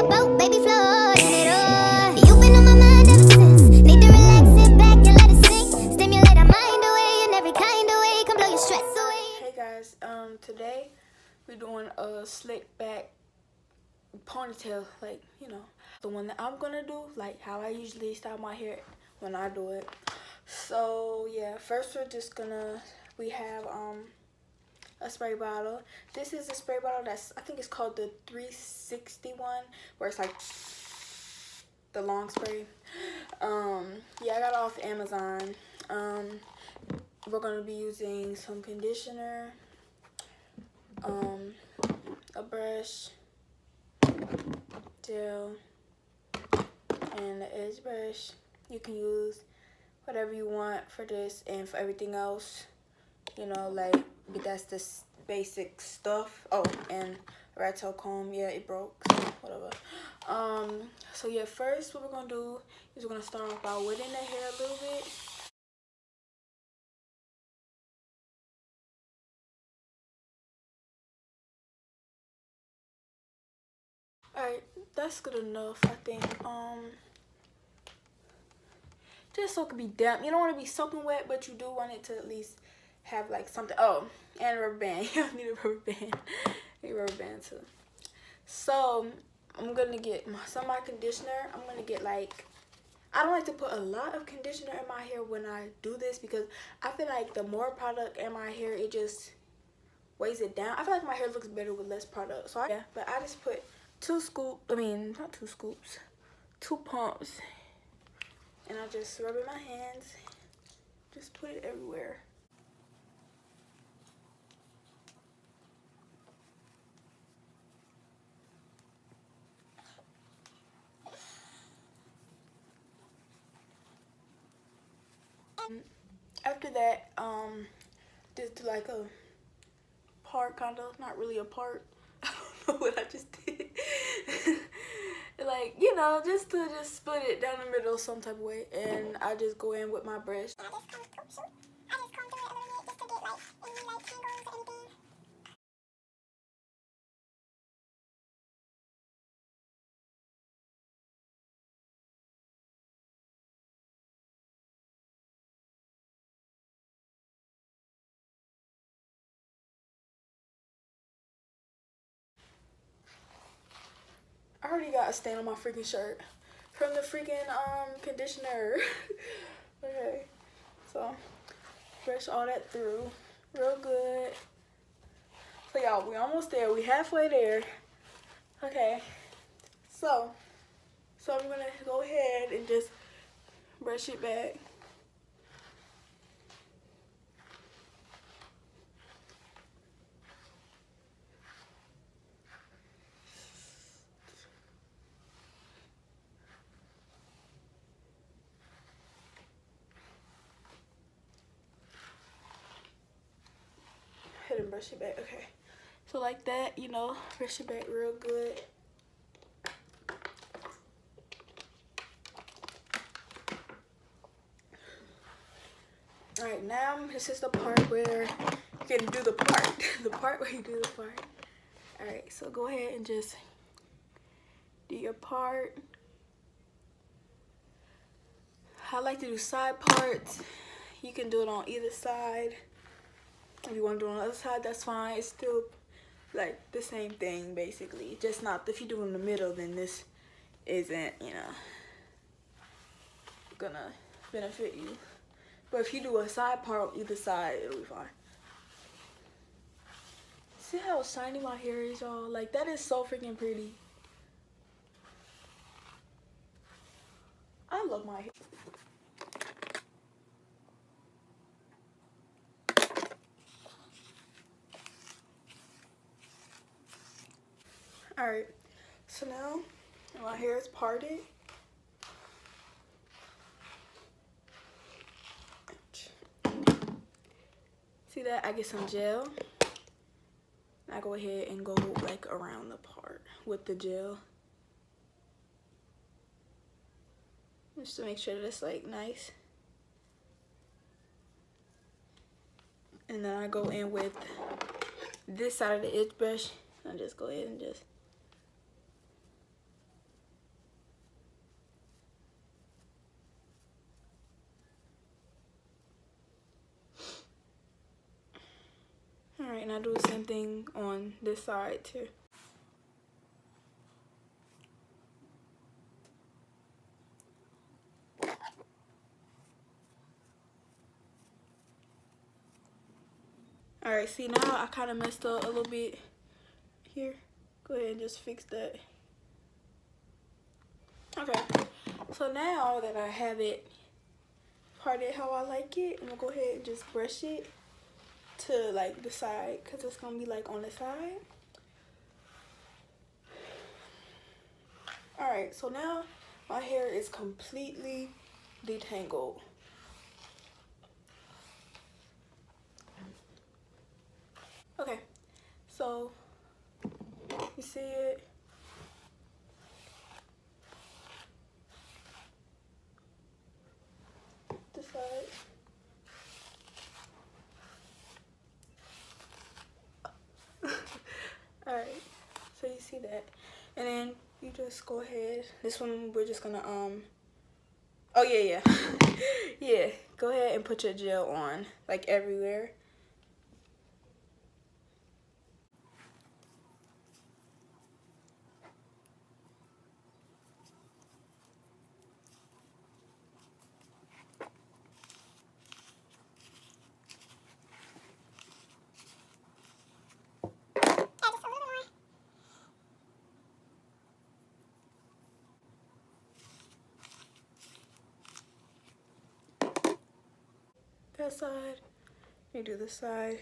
boat, baby, floating it all. You've been on my mind ever since. Need to relax, sit back and let it sink. Stimulate our mind away in every kind of way. Come blow your stress away. Hey guys, today we're doing a slick back ponytail, like, you know, the one that I'm gonna do, like how I usually style my hair when I do it. So yeah, first we have a spray bottle. This is a spray bottle that's, I think it's called the 360 one, where it's like the long spray. Yeah, I got it off Amazon. We're gonna be using some conditioner, a brush, gel, and the edge brush. You can use whatever you want for this and for everything else, you know, like, but that's the basic stuff. Oh, and a rat tail comb. Yeah, it broke, so whatever. So yeah, first what we're gonna do is we're gonna start off by wetting the hair a little bit. Alright, that's good enough, I think. Just so it can be damp. You don't want to be soaking wet, but you do want it to at least have like something. Oh, and a rubber band. You need a rubber band. Need a rubber band too. So I'm gonna get some of my conditioner. I'm gonna get, like, I don't like to put a lot of conditioner in my hair when I do this, because I feel like the more product in my hair, it just weighs it down. I feel like my hair looks better with less product. So yeah, but I just put 2 pumps, and I just rub it in my hands, just put it everywhere. After that, just do like a part, kind of, not really a part. I don't know what I just did. Like, you know, just to split it down the middle some type of way, and I just go in with my brush. I just comb through it a little bit just to get like any like tangles or anything. I already got a stain on my freaking shirt from the freaking conditioner. Okay, so brush all that through real good. So y'all, we almost there. We halfway there. Okay, so I'm gonna go ahead and just brush it back. And brush it back. Okay, so like that, you know, brush it back real good. All right, now this is the part where you can do the part. The part where you do the part. All right, so go ahead and just do your part. I like to do side parts. You can do it on either side. If you want to do it on the other side, that's fine. It's still like the same thing, basically. Just not, if you do it in the middle, then this isn't, you know, gonna benefit you. But if you do a side part on either side, it'll be fine. See how shiny my hair is, y'all? Like, that is so freaking pretty. I love my hair. Alright, so now my hair is parted. See that? I get some gel. I go ahead and go like around the part with the gel, just to make sure that it's like nice. And then I go in with this side of the edge brush and just go ahead and just and I do the same thing on this side too. Alright, see, now I kind of messed up a little bit here. Go ahead and just fix that. Okay, so now that I have it parted how I like it, I'm gonna go ahead and just brush it to like the side, because it's gonna be like on the side. Alright, so now my hair is completely detangled. Okay, so you see it? This side. Alright, so you see that. And then you just go ahead. This one we're just gonna oh yeah. Yeah, go ahead and put your gel on, like everywhere. That side, you do this side.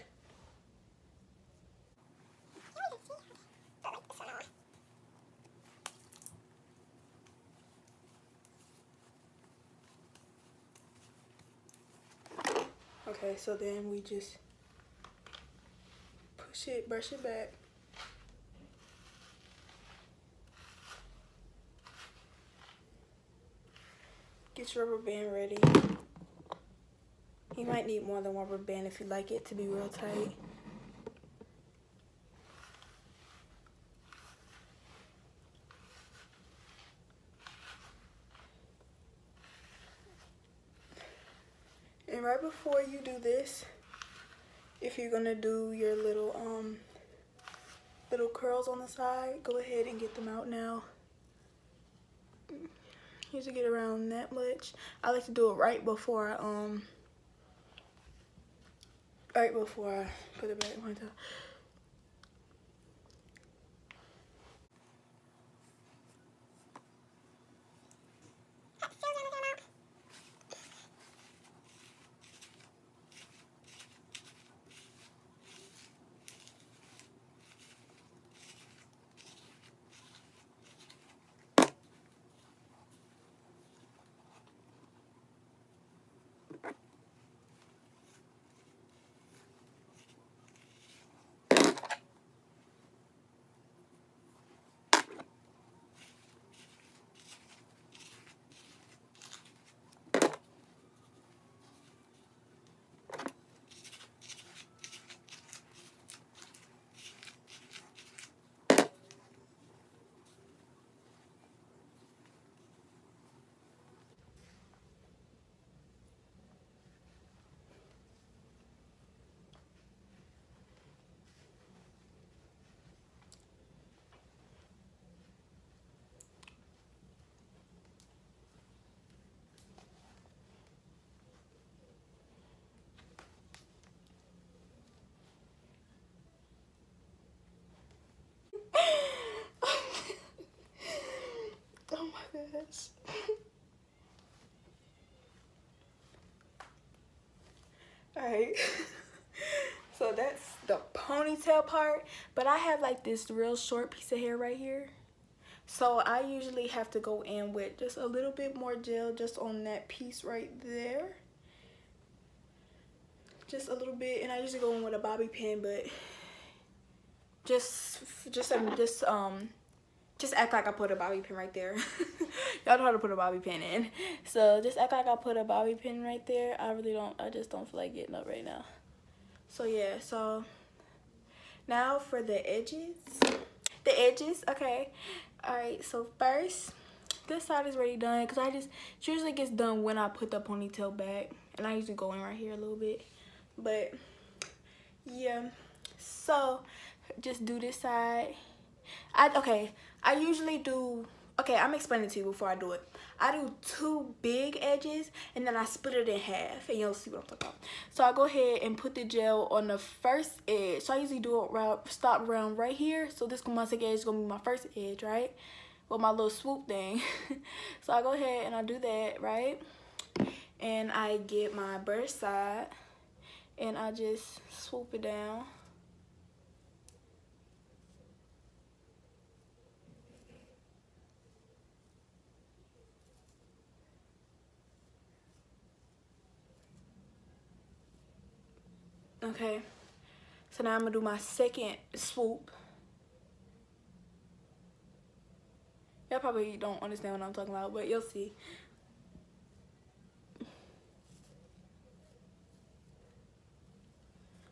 Okay, so then we just push it, brush it back. Get your rubber band ready. You might need more than one rubber band if you like it to be real tight. And right before you do this, if you're gonna do your little curls on the side, go ahead and get them out now. Usually get around that much. I like to do it right before I put it back in my toe. Oh my gosh. Alright. So that's the ponytail part. But I have like this real short piece of hair right here. So I usually have to go in with just a little bit more gel just on that piece right there. Just a little bit. And I usually go in with a bobby pin, but just act like I put a bobby pin right there. Y'all know how to put a bobby pin in. So just act like I put a bobby pin right there. I just don't feel like getting up right now. So yeah, so now for the edges. The edges, okay. Alright, so first, this side is already done because it usually gets done when I put the ponytail back. And I usually go in right here a little bit. But yeah, So just do this side. I usually do, I'm explaining to you before I do it. I do 2 big edges and then I split it in half and you'll see what I'm talking about. So I go ahead and put the gel on the first edge. So I usually do it stop around right here. So this my second edge is gonna be my first edge, right? With my little swoop thing. So I go ahead and I do that, right? And I get my brush side and I just swoop it down. Okay, so now I'm gonna do my second swoop. Y'all probably don't understand what I'm talking about, but you'll see.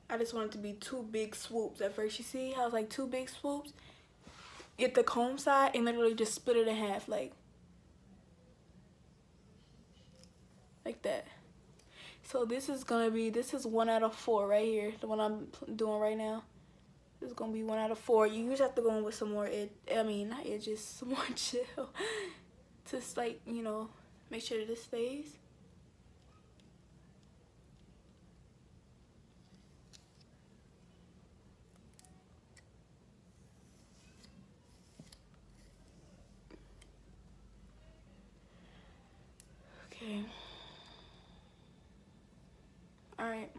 I just want it to be 2 big swoops at first. You see how it's like 2 big swoops? Get the comb side and literally just split it in half, like that. So this is 1 out of 4 right here, the one I'm doing right now. This is gonna be 1 out of 4. You usually have to go in with some more not edges, some more gel. Just like, you know, make sure that this stays. Okay. Alright.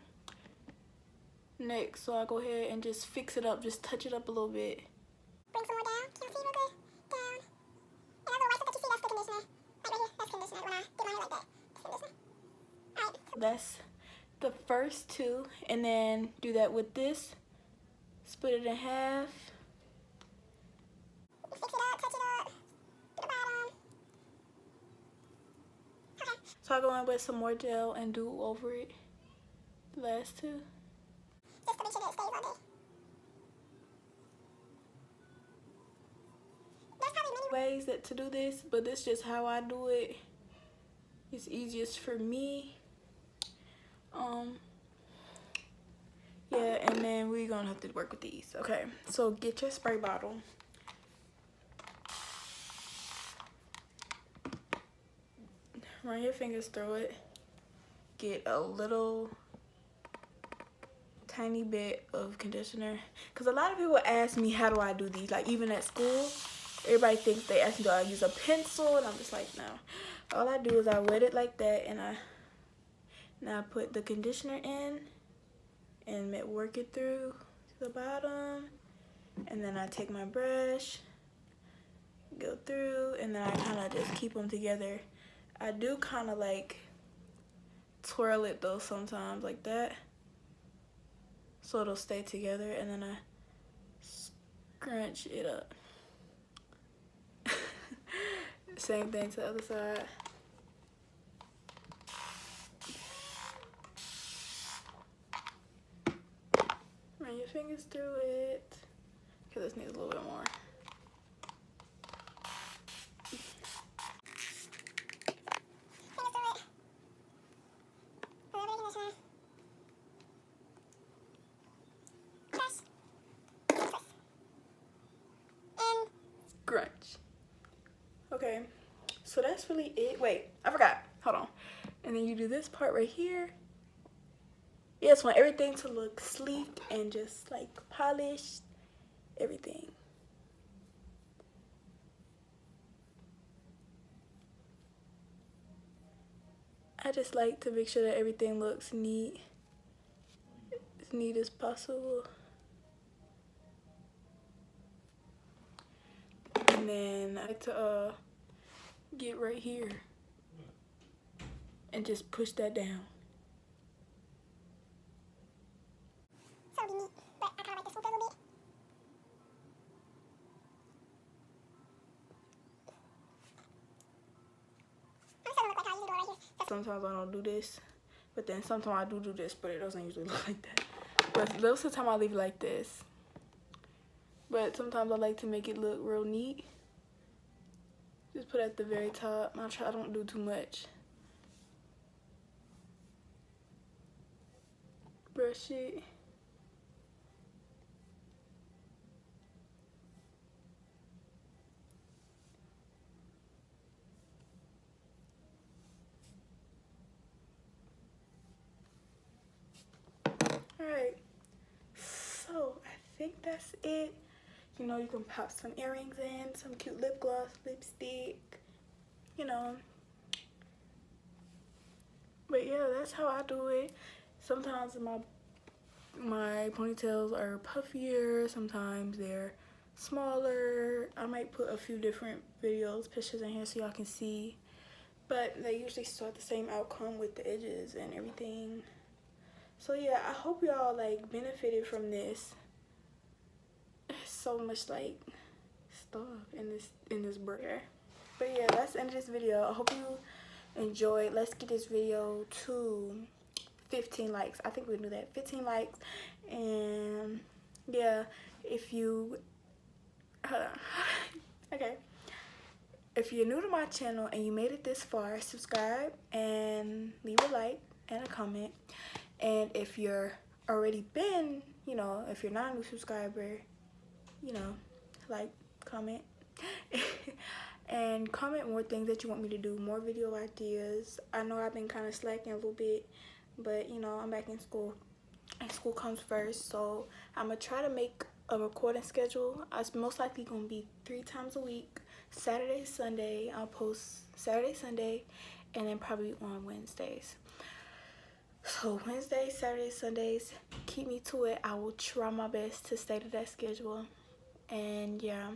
Next, so I go ahead and just fix it up, just touch it up a little bit. Bring some more down. Can't see real good. Down. And that little white stuff that you see, that's the conditioner. Like right here, that's conditioner. When I get my hair like that, that's conditioner. Alright. That's the first 2, and then do that with this. Split it in half. Fix it up, touch it up. Do the bottom. Okay. So I go in with some more gel and do over it. The last 2. Just to make sure that it stays all day. There's probably many Ways to do this, but this is just how I do it. It's easiest for me. Yeah, and then we're gonna have to work with these. Okay, so get your spray bottle. Run your fingers through it. Get a little tiny bit of conditioner, because a lot of people ask me how do I do these, like even at school everybody thinks they ask me do I use a pencil, and I'm just like, no, all I do is I wet it like that, and I put the conditioner in and work it through to the bottom, and then I take my brush, go through, and then I kind of just keep them together. I do kind of like twirl it though sometimes like that, so it'll stay together, and then I scrunch it up. Same thing to the other side. Run your fingers through it. Okay, this needs a little bit more. Grunch. Okay, so that's really it. Wait, I forgot. Hold on. And then you do this part right here. You just want everything to look sleek and just like polished. Everything. I just like to make sure that everything looks neat. As neat as possible. And then I like to get right here and just push that down. So it'll be neat, but I kind of like this one a little bit. I'm still gonna look like how I usually do it right here. Sometimes I don't do this, but then sometimes I do this, but it doesn't usually look like that. But most of the time I leave it like this. But sometimes I like to make it look real neat. Just put it at the very top. I don't do too much. Brush it. Alright, so I think that's it. You know, you can pop some earrings in, some cute lip gloss, lipstick, you know. But yeah, that's how I do it. Sometimes my ponytails are puffier, sometimes they're smaller. I might put a few different pictures in here so y'all can see. But they usually start the same outcome with the edges and everything. So yeah, I hope y'all like benefited from this. There's so much like stuff in this burger. But yeah, that's the end of this video. I hope you enjoyed. Let's get this video to 15 likes. I think we'll do that. 15 likes. And yeah, if you okay, if you're new to my channel and you made it this far, subscribe and leave a like and a comment. And if you're already been, you know, if you're not a new subscriber, you know, like, comment and comment more things that you want me to do, more video ideas. I know I've been kind of slacking a little bit, but you know, I'm back in school and school comes first, so I'm gonna try to make a recording schedule. It's most likely gonna be 3 times a week. Saturday, Sunday. I'll post Saturday, Sunday, and then probably on Wednesdays. So Wednesdays, Saturdays, Sundays, keep me to it. I will try my best to stay to that schedule. And yeah,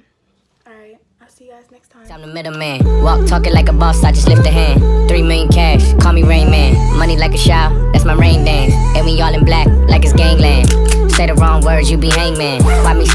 alright, I'll see you guys next time. I'm the middleman. Walk talking like a boss, I just lift a hand. 3 million cash, call me Rain Man. Money like a shower, that's my rain dance. And we all in black, like it's gangland. Say the wrong words, you be hangman. Why me